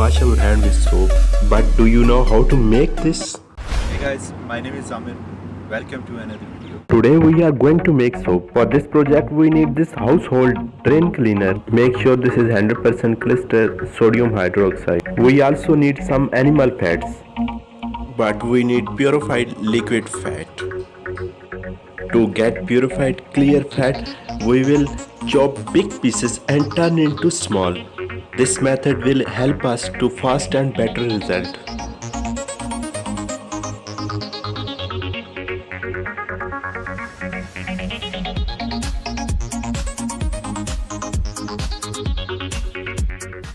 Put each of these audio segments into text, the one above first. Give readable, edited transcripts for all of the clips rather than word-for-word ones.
wash our hand with soap. But do you know how to make this? Hey guys, my name is Amir. Welcome to another video. Today we are going to make soap. For this project we need this household drain cleaner. Make sure this is 100% clear sodium hydroxide. We also need some animal fats. But we need purified liquid fat. To get purified clear fat, we will chop big pieces and turn into small. This method will help us to fast and better result.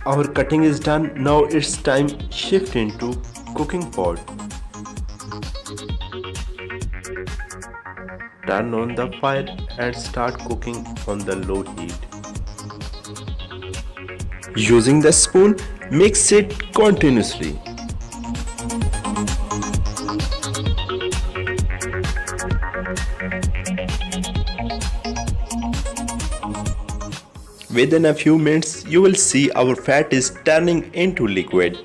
Our cutting is done. Now it's time shift into cooking pot. Turn on the fire and start cooking on the low heat. Using the spoon, mix it continuously. Within a few minutes, you will see our fat is turning into liquid.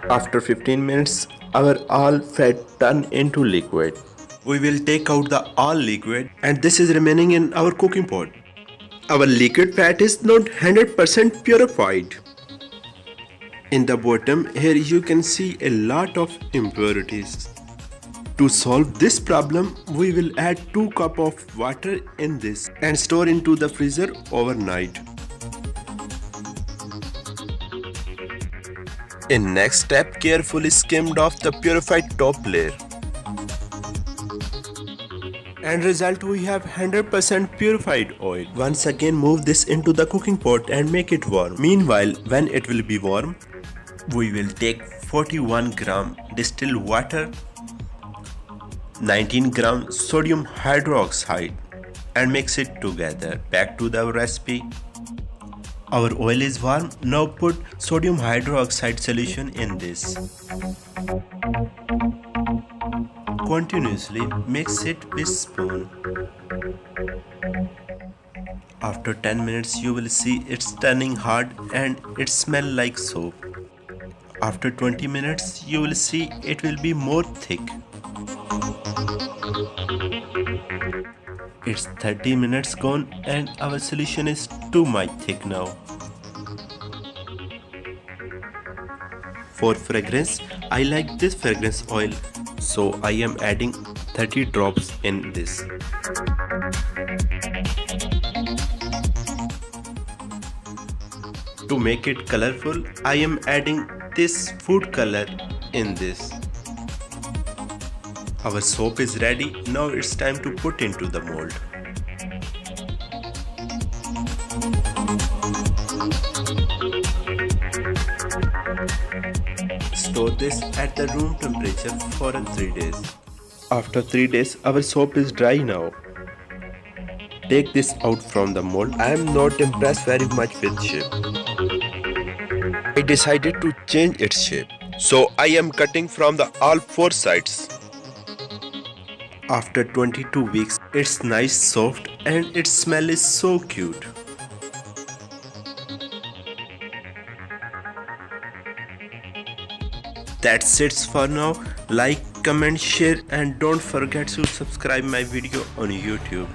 After 15 minutes, our all fat turn into liquid. We will take out the all liquid and this is remaining in our cooking pot. Our liquid fat is not 100% purified. In the bottom here you can see a lot of impurities. To solve this problem, we will add 2 cups of water in this and store into the freezer overnight. In next step, carefully skimmed off the purified top layer. And result, we have 100% purified oil. Once again move this into the cooking pot and make it warm. Meanwhile, when it will be warm, we will take 41 gram distilled water, 19 gram sodium hydroxide and mix it together. Back to the recipe. Our oil is warm. Now put sodium hydroxide solution in this. Continuously mix it with spoon. After 10 minutes you will see it's turning hard and it smells like soap. After 20 minutes you will see it will be more thick. It's 30 minutes gone and our solution is too much thick now. For fragrance, I like this fragrance oil, so I am adding 30 drops in this. To make it colorful, I am adding this food color in this. Our soap is ready. Now it's time to put into the mold. Store this at the room temperature for 3 days. After 3 days, our soap is dry now. Take this out from the mold. I am not impressed very much with shape. I decided to change its shape. So I am cutting from the all 4 sides. After 22 weeks, it's nice, soft and its smell is so cute. That's it for now. Like, comment, share and don't forget to subscribe my video on YouTube.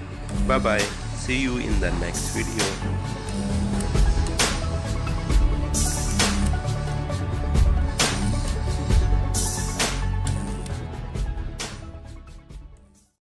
Bye bye. See you in the next video.